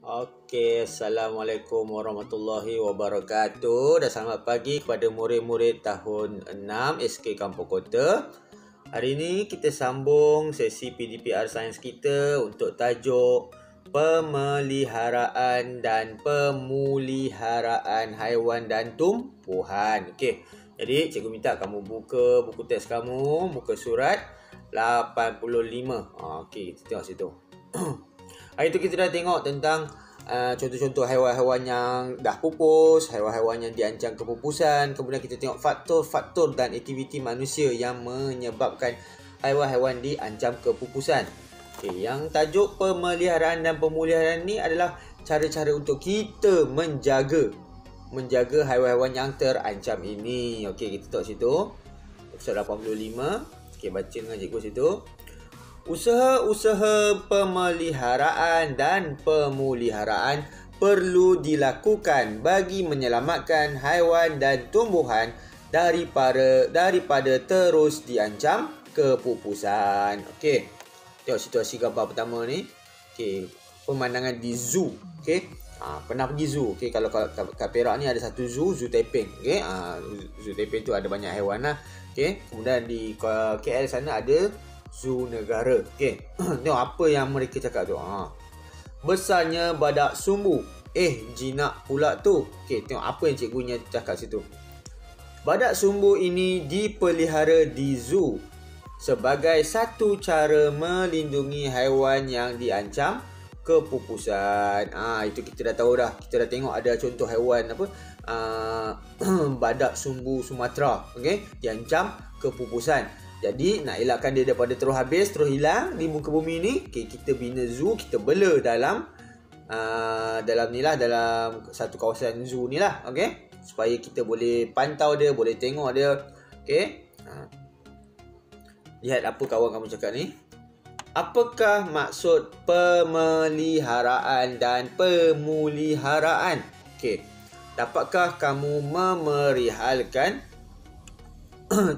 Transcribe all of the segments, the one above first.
Assalamualaikum warahmatullahi wabarakatuh. Dan selamat pagi kepada murid-murid tahun 6 SK Kampung Kota. Hari ini kita sambung sesi PDPR Sains kita untuk tajuk pemeliharaan dan pemuliharaan haiwan dan tumbuhan. Okey. Jadi cikgu minta kamu buka buku teks kamu, buka surat 85. Okey, kita tengok situ. Hari tu kita dah tengok tentang contoh-contoh haiwan-haiwan yang dah pupus, haiwan-haiwan yang diancam kepupusan. Kemudian kita tengok faktor-faktor dan aktiviti manusia yang menyebabkan haiwan-haiwan diancam kepupusan. Okay, yang tajuk pemeliharaan dan pemuliharaan ni adalah cara-cara untuk kita menjaga haiwan-haiwan yang terancam ini. Okey, kita tengok situ. Episod 85. Okey, baca dengan cikgu situ. Usaha-usaha pemeliharaan dan pemuliharaan perlu dilakukan bagi menyelamatkan haiwan dan tumbuhan daripada terus diancam kepupusan. Okey. Tengok situasi gambar pertama ni. Okey, pemandangan di zoo. Okey. Pernah pergi zoo. Okey, kalau kat Perak ni ada satu zoo Taiping. Okey. Zoo Taiping tu ada banyak haiwan lah. Okey. Kemudian di KL sana ada zoo negara. Okey. Tengok apa yang mereka cakap tu. Besarnya badak sumbu. Jinak pula tu. Okey, tengok apa yang cikgunya cakap situ. Badak sumbu ini dipelihara di zoo sebagai satu cara melindungi haiwan yang diancam kepupusan. Itu kita dah tahu dah. Kita dah tengok ada contoh haiwan apa? Badak sumbu Sumatera. Okey, diancam kepupusan. Jadi nak elakkan dia daripada terus habis, terus hilang di muka bumi ni, okay, kita bina zoo, kita bela dalam satu kawasan zoo ni lah, okey, supaya kita boleh pantau dia, boleh tengok dia, okey. Lihat apa kawan kamu cakap ni. Apakah maksud pemeliharaan dan pemuliharaan? Okey. Dapatkah kamu memerihalkan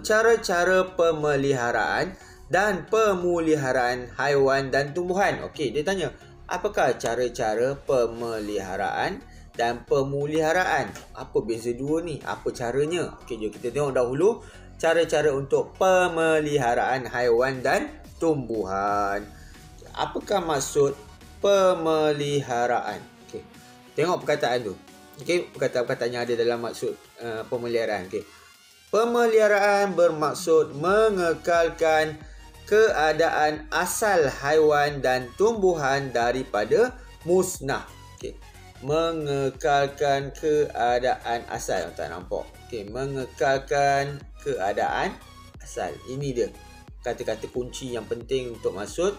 cara-cara pemeliharaan dan pemuliharaan haiwan dan tumbuhan? Okey, dia tanya, apakah cara-cara pemeliharaan dan pemuliharaan? Apa beza dua ni? Apa caranya? Okey, jom kita tengok dahulu cara-cara untuk pemeliharaan haiwan dan tumbuhan. Apakah maksud pemeliharaan? Okey, tengok perkataan tu. Okey, perkataan-perkataan yang ada dalam maksud pemeliharaan. Okey. Pemeliharaan bermaksud mengekalkan keadaan asal haiwan dan tumbuhan daripada musnah. Okey. Mengekalkan keadaan asal. Tak nampak. Okey, mengekalkan keadaan asal. Ini dia kata-kata kunci yang penting untuk maksud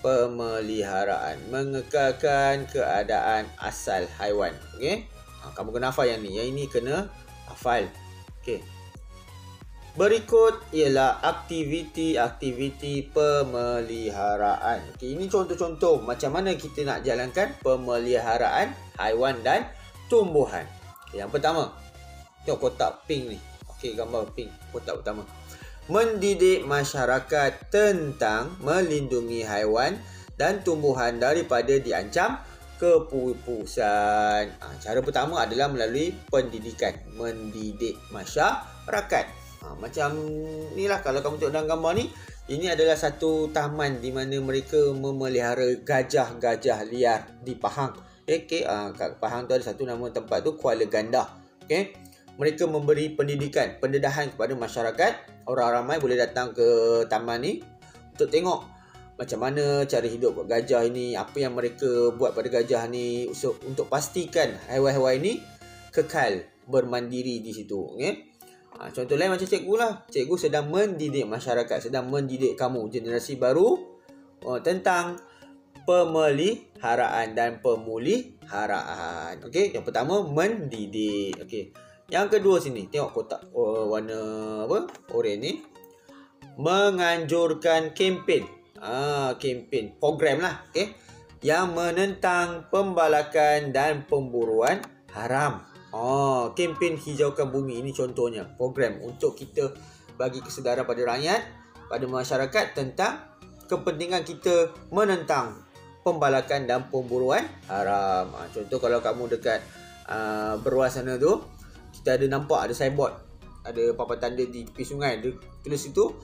pemeliharaan. Mengekalkan keadaan asal haiwan. Okey. Kamu kena hafal yang ni. Yang ini kena hafal. Okey. Berikut ialah aktiviti-aktiviti pemeliharaan. Okey, ini contoh-contoh macam mana kita nak jalankan pemeliharaan haiwan dan tumbuhan. Okay, yang pertama, tengok kotak pink ni. Okey, gambar pink, kotak pertama. Mendidik masyarakat tentang melindungi haiwan dan tumbuhan daripada diancam kepupusan. Cara pertama adalah melalui pendidikan. Mendidik masyarakat. Macam ni lah, kalau kamu tengok dalam gambar ni, ini adalah satu taman di mana mereka memelihara gajah-gajah liar di Pahang. Okey, kat Pahang tu ada satu nama tempat tu Kuala Gandah. Okey, mereka memberi pendidikan, pendedahan kepada masyarakat. Orang ramai boleh datang ke taman ni untuk tengok macam mana cara hidup gajah ini, apa yang mereka buat pada gajah ni untuk pastikan haiwan-haiwan ini kekal bermandiri di situ. Okey. Contoh lain macam cikgu lah. Cikgu sedang mendidik masyarakat, sedang mendidik kamu, generasi baru, tentang pemeliharaan dan pemuliharaan. Okey, yang pertama mendidik. Okey. Yang kedua sini, tengok kotak warna oranye ni. Menganjurkan kempen. Kempen, program lah. Okey. Yang menentang pembalakan dan pemburuan haram. Kempen hijaukan bumi, ini contohnya program untuk kita bagi kesedaran pada rakyat, pada masyarakat tentang kepentingan kita menentang pembalakan dan pemburuan haram. Contoh kalau kamu dekat Beruas sana tu, kita ada nampak ada signboard, ada papan tanda di tepi sungai, dia tulis itu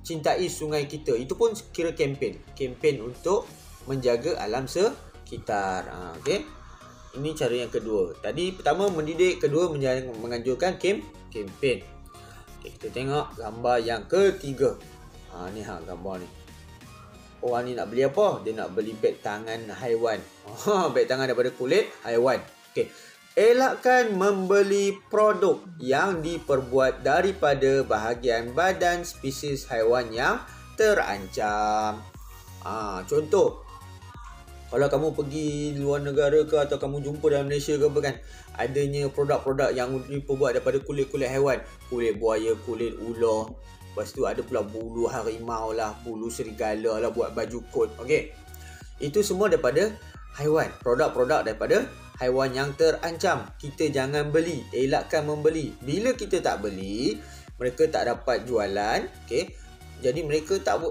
cintai sungai kita. Itu pun kira kempen untuk menjaga alam sekitar. Okey. Ini cara yang kedua. Tadi pertama mendidik, kedua menganjurkan kempen. Okay, kita tengok gambar yang ketiga. Ni gambar ni. Orang ni nak beli apa? Dia nak beli beg tangan haiwan. Beg tangan daripada kulit haiwan. Okey. Elakkan membeli produk yang diperbuat daripada bahagian badan spesies haiwan yang terancam. Contoh, kalau kamu pergi luar negara ke atau kamu jumpa dalam Malaysia ke apa kan, adanya produk-produk yang diperbuat daripada kulit-kulit haiwan, kulit buaya, kulit ular. Lepas tu ada pula bulu harimau lah, bulu serigala lah buat baju kot. Okey. Itu semua daripada haiwan. Produk-produk daripada haiwan yang terancam. Kita jangan beli, elakkan membeli. Bila kita tak beli, mereka tak dapat jualan, okey. Jadi mereka tak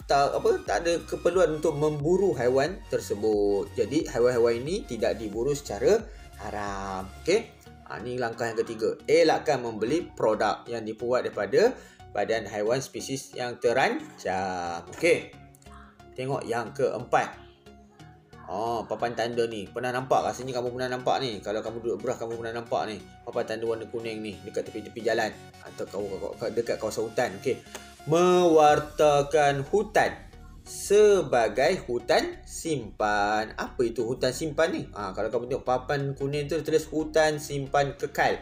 ada keperluan untuk memburu haiwan tersebut. Jadi haiwan-haiwan ini tidak diburu secara haram. Okey. Ini langkah yang ketiga. Elakkan membeli produk yang dibuat daripada badan haiwan spesies yang terancam. Okey. Tengok yang keempat. Papan tanda ni. Pernah nampak? Rasanya kamu pernah nampak ni. Kalau kamu duduk Beras, kamu pernah nampak ni. Papan tanda warna kuning ni dekat tepi-tepi jalan atau dekat kawasan hutan. Okey. Mewartakan hutan sebagai hutan simpan. Apa itu hutan simpan ni? Kalau kamu tengok papan kuning tu tulis hutan simpan kekal.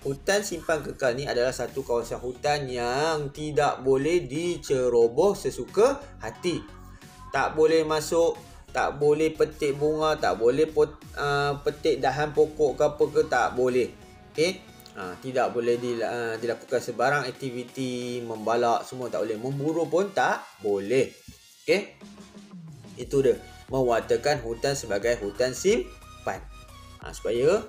Hutan simpan kekal ni adalah satu kawasan hutan yang tidak boleh diceroboh sesuka hati. Tak boleh masuk, tak boleh petik bunga, tak boleh petik dahan pokok ke apa ke, tak boleh. Okey. Tidak boleh dilakukan sebarang aktiviti, membalak semua tak boleh. Memburu pun tak boleh. Okey. Itu dia. Mewartakan hutan sebagai hutan simpan. Supaya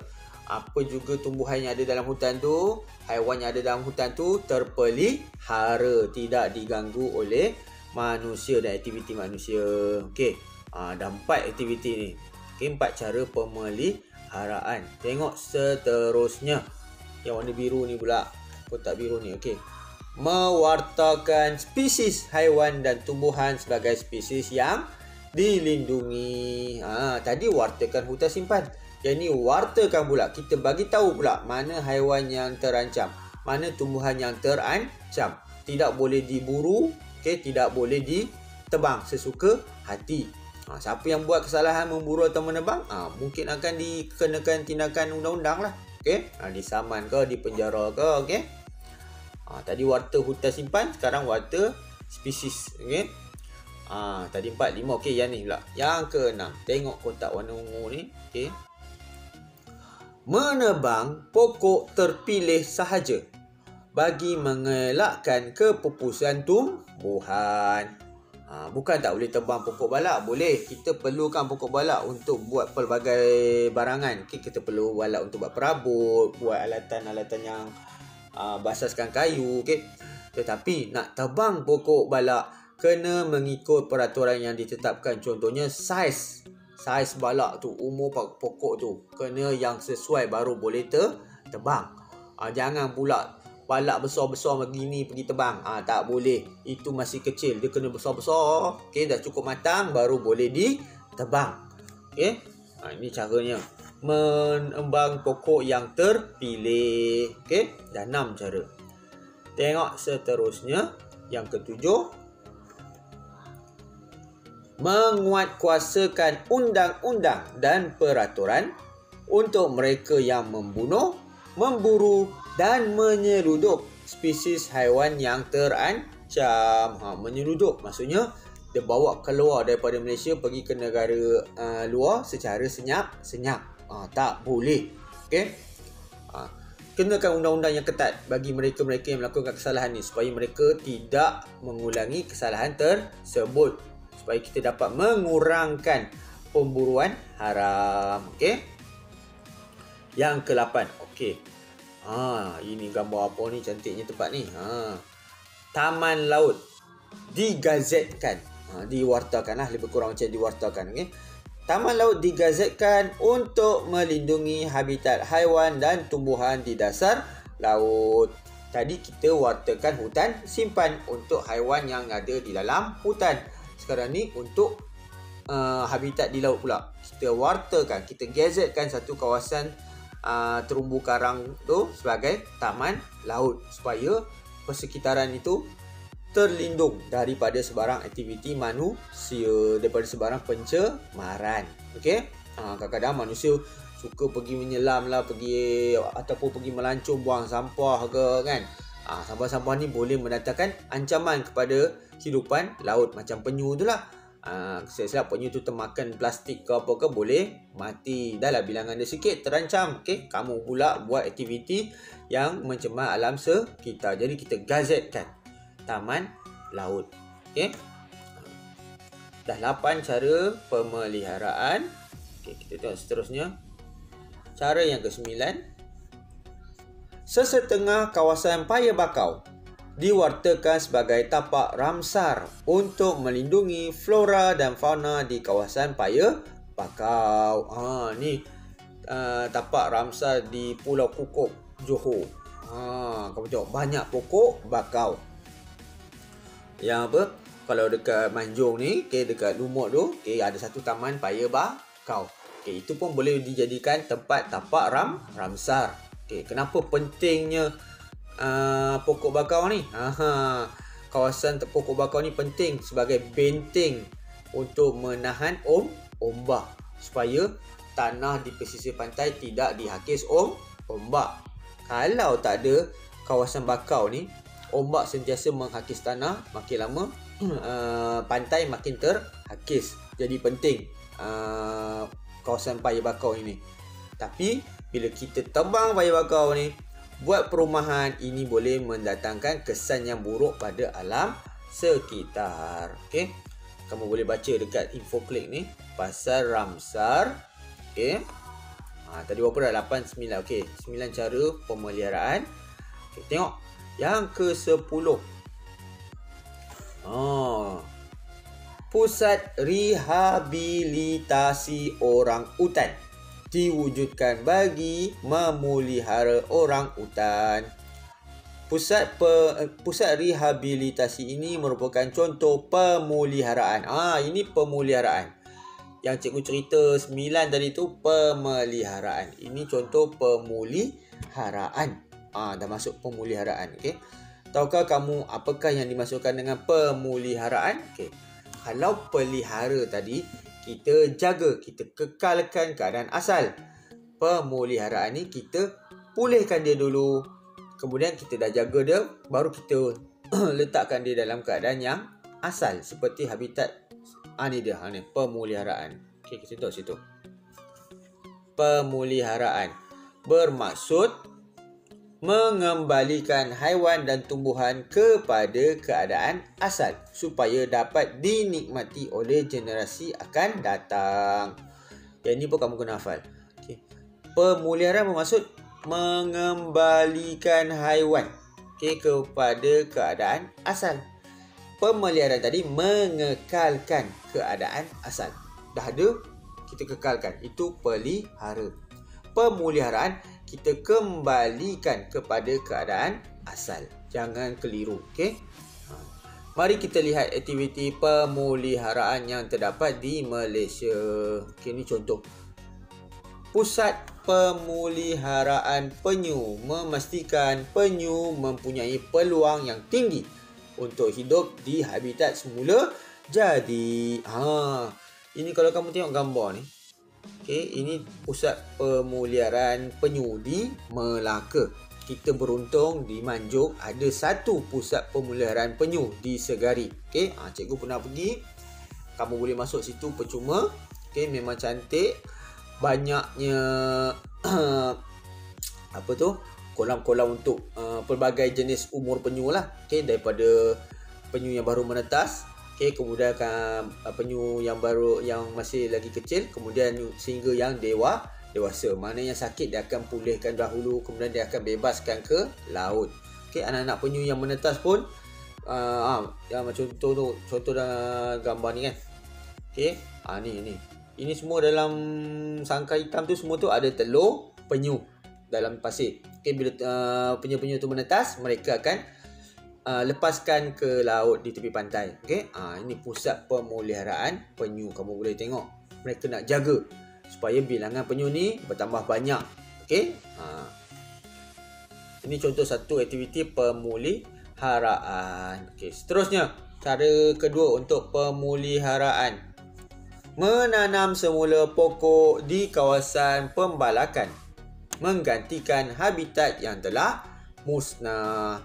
apa juga tumbuhan yang ada dalam hutan tu, haiwan yang ada dalam hutan tu terpelihara, tidak diganggu oleh manusia dan aktiviti manusia. Okey. Dah 4 aktiviti ni. Okey, 4 cara pemeliharaan. Tengok seterusnya. Yang warna biru ni pula. Kotak biru ni. Okey. Mewartakan spesies haiwan dan tumbuhan sebagai spesies yang dilindungi. Tadi wartakan hutan simpan. Yang ni wartakan pula. Kita bagi tahu pula mana haiwan yang terancam, mana tumbuhan yang terancam. Tidak boleh diburu, okey, tidak boleh ditebang sesuka hati. Siapa yang buat kesalahan memburu atau menebang, mungkin akan dikenakan tindakan undang-undang lah. Okey, disaman ke, dipenjara ke, okey. Tadi warta hutan simpan, sekarang warta spesies, okey. Tadi 4, 5, okey, yang ni pula. Yang ke-6. Tengok kotak warna ungu ni, okey. Menebang pokok terpilih sahaja bagi mengelakkan kepupusan tumbuhan. Bukan tak boleh tebang pokok balak, boleh. Kita perlukan pokok balak untuk buat pelbagai barangan. Kita perlu balak untuk buat perabot, buat alatan-alatan yang berasaskan kayu. Tetapi nak tebang pokok balak, kena mengikut peraturan yang ditetapkan. Contohnya saiz balak tu, umur pokok tu kena yang sesuai baru boleh tebang. Jangan pula balak besar-besar begini pergi tebang. Tak boleh. Itu masih kecil. Dia kena besar-besar. Okey, dah cukup matang baru boleh ditebang. Okey. Ini caranya. Menebang pokok yang terpilih. Okey. Dah 6 cara. Tengok seterusnya. Yang ketujuh. Menguatkuasakan undang-undang dan peraturan untuk mereka yang membunuh, memburu dan menyeludup spesies haiwan yang terancam. Menyeludup maksudnya dia bawa keluar daripada Malaysia pergi ke negara luar secara senyap-senyap. Tak boleh. Okey. Kenakan undang-undang yang ketat bagi mereka-mereka yang melakukan kesalahan ni supaya mereka tidak mengulangi kesalahan tersebut, supaya kita dapat mengurangkan pemburuan haram. Okey. Yang ke-8. Okey. Ini gambar apa ni, cantiknya tempat ni. Taman laut digazetkan. Diwartakan lah, lebih kurang macam diwartakan. Okay? Taman laut digazetkan untuk melindungi habitat haiwan dan tumbuhan di dasar laut. Tadi kita wartakan hutan simpan untuk haiwan yang ada di dalam hutan. Sekarang ni untuk habitat di laut pula. Kita wartakan, kita gazetkan satu kawasan terumbu karang tu sebagai taman laut supaya persekitaran itu terlindung daripada sebarang aktiviti manusia, daripada sebarang pencemaran. Okey? Kadang-kadang manusia suka pergi menyelam lah, ataupun pergi melancong buang sampah ke kan. Sampah-sampah ni boleh mendatangkan ancaman kepada kehidupan laut, macam penyu tu lah. Silap penyu tu termakan plastik ke apa ke, boleh mati. Dah lah bilangan dia sikit, terancam. Okey, kamu pula buat aktiviti yang mencemar alam sekitar. Jadi kita gazetkan taman laut. Okey. Dah 8 cara pemeliharaan. Okey, kita tengok seterusnya. Cara yang ke-9. Sesetengah kawasan paya bakau diwartakan sebagai tapak Ramsar untuk melindungi flora dan fauna di kawasan paya bakau. Ni tapak Ramsar di Pulau Kukup, Johor. Kamu tengok banyak pokok bakau. Yang apa? Kalau dekat Manjung ni, dekat Lumut tu, ada satu taman paya bakau. Itu pun boleh dijadikan tempat tapak Ramsar. Kenapa pentingnya pokok bakau ni? Kawasan pokok bakau ni penting sebagai benteng untuk menahan ombak, supaya tanah di pesisir pantai tidak dihakis ombak. Kalau tak ada kawasan bakau ni, ombak sentiasa menghakis tanah, makin lama pantai makin terhakis. Jadi penting kawasan paya bakau ini. Tapi bila kita tebang paya bakau ni, buat perumahan, ini boleh mendatangkan kesan yang buruk pada alam sekitar. Okey. Kamu boleh baca dekat infoklik ni pasal Ramsar. Okey. Tadi berapa dah? 8, 9. Okey, 9 cara pemeliharaan. Okey, tengok yang ke-10. Pusat rehabilitasi orang utan diwujudkan bagi memelihara orang utan. Pusat rehabilitasi ini merupakan contoh pemeliharaan. Ini pemeliharaan. Yang cikgu cerita 9 tadi tu pemeliharaan. Ini contoh pemeliharaan. Dah masuk pemeliharaan. Okey. Tahukah kamu apakah yang dimasukkan dengan pemeliharaan? Okey. Kalau pelihara tadi, kita jaga, kita kekalkan keadaan asal. Pemeliharaan ni kita pulihkan dia dulu. Kemudian kita dah jaga dia, baru kita letakkan dia dalam keadaan yang asal. Seperti habitat. Ni dia, ni pemeliharaan. Okey, kita tengok situ. Pemeliharaan bermaksud mengembalikan haiwan dan tumbuhan kepada keadaan asal supaya dapat dinikmati oleh generasi akan datang. Yang ini pun kamu kena hafal. Okay. Pemeliharaan bermaksud mengembalikan haiwan kepada keadaan asal. Pemeliharaan tadi mengekalkan keadaan asal. Dah ada, kita kekalkan. Itu pelihara. Pemeliharaan, kita kembalikan kepada keadaan asal. Jangan keliru. Okay? Mari kita lihat aktiviti pemeliharaan yang terdapat di Malaysia. Okay, ini contoh. Pusat pemeliharaan penyu memastikan penyu mempunyai peluang yang tinggi untuk hidup di habitat semula jadi. Ini kalau kamu tengok gambar ni. Okey, ini pusat pemeliharaan penyu di Melaka. Kita beruntung di Manjung ada satu pusat pemeliharaan penyu di Segari. Okey, cikgu pernah pergi. Kamu boleh masuk situ percuma. Okey, memang cantik. Banyaknya kolam-kolam untuk pelbagai jenis umur penyu lah. Okey, daripada penyu yang baru menetas, kemudian penyu yang baru yang masih lagi kecil, kemudian sehingga yang dewasa. Mana yang sakit dia akan pulihkan dahulu, kemudian dia akan bebaskan ke laut. Anak-anak penyu yang menetas pun yang contoh tu, contoh dalam gambar ni kan. Okey, ni. Ini semua dalam sangkar hitam tu, semua tu ada telur penyu dalam pasir. Okey, bila penyu-penyu tu menetas, mereka akan lepaskan ke laut di tepi pantai. Okey, ini pusat pemeliharaan penyu. Kamu boleh tengok, mereka nak jaga supaya bilangan penyu ni bertambah banyak. Okey, ini contoh satu aktiviti pemeliharaan. Okey, seterusnya, cara kedua untuk pemeliharaan. Menanam semula pokok di kawasan pembalakan, menggantikan habitat yang telah musnah.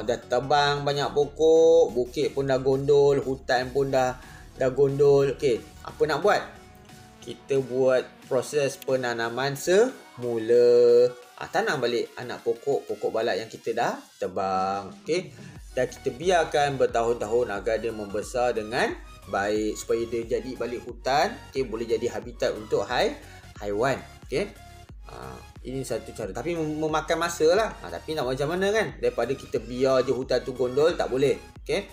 Dah tebang banyak pokok, bukit pun dah gondol, hutan pun dah gondol. Okey, apa nak buat? Kita buat proses penanaman semula. Tanam balik anak pokok balak yang kita dah tebang. Okey, dan kita biarkan bertahun-tahun agar dia membesar dengan baik, supaya dia jadi balik hutan. Okey, boleh jadi habitat untuk haiwan. Okey, ini satu cara, tapi memakan masa lah. Tapi nak macam mana kan, daripada kita biar je hutan tu gondol, tak boleh. Okey,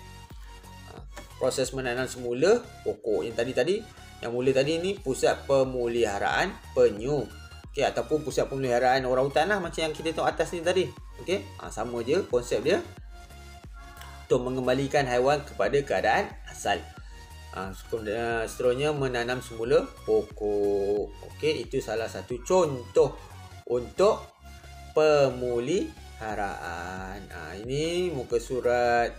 proses menanam semula pokok yang tadi yang mula tadi ni pusat pemeliharaan penyu. Okey, ataupun pusat pemeliharaan orang hutan lah, macam yang kita tengok atas ni tadi. Okey, sama je konsep dia, untuk mengembalikan haiwan kepada keadaan asal. Seterusnya, menanam semula pokok. Okey, itu salah satu contoh untuk pemeliharaan. Ini muka surat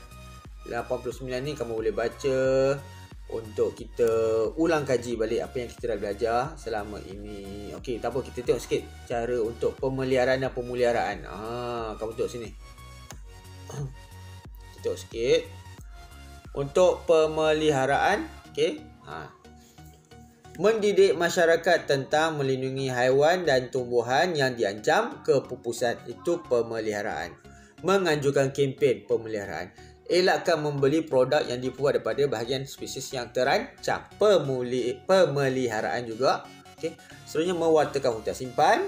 89 ni kamu boleh baca untuk kita ulang kaji balik apa yang kita dah belajar selama ini. Okey, tak apa, kita tengok sikit cara untuk pemeliharaan dan pemeliharaan. Kamu tengok sini. Kita tengok sikit. Untuk pemeliharaan, okey. Mendidik masyarakat tentang melindungi haiwan dan tumbuhan yang diancam kepupusan, itu pemeliharaan. Menganjurkan kempen pemeliharaan. Elakkan membeli produk yang dibuat daripada bahagian spesies yang terancam, pemeliharaan juga. Okey, seterusnya mewartakan hutan simpan,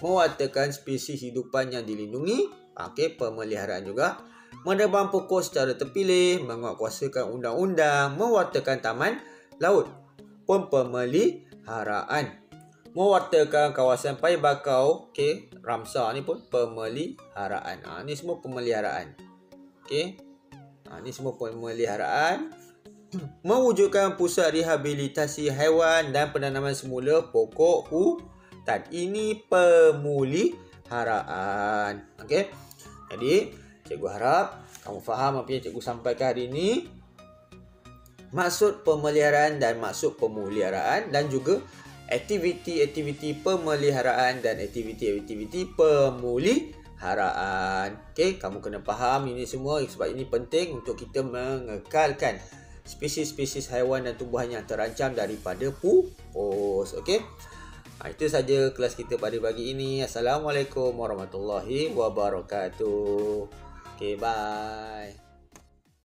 mewartakan spesies hidupan yang dilindungi. Okey, pemeliharaan juga. Menebang pokok secara terpilih, menguatkuasakan undang-undang, mewartakan taman laut, pemeliharaan. Mewartakan kawasan paya bakau, okey, Ramsar ni pun pemeliharaan. Ni semua pemeliharaan. Okey, ni semua pemeliharaan. Mewujudkan pusat rehabilitasi haiwan dan penanaman semula pokok hutan. Ini pemeliharaan. Okey, jadi cikgu harap kamu faham apa yang cikgu sampaikan hari ini. Maksud pemeliharaan dan maksud pemeliharaan, dan juga aktiviti-aktiviti pemeliharaan dan aktiviti-aktiviti pemeliharaan. Okey, kamu kena faham ini semua sebab ini penting untuk kita mengekalkan spesies-spesies haiwan dan tumbuhan yang terancam daripada pupus. Okey. Itu saja kelas kita pada pagi ini. Assalamualaikum warahmatullahi wabarakatuh. Okey, bye.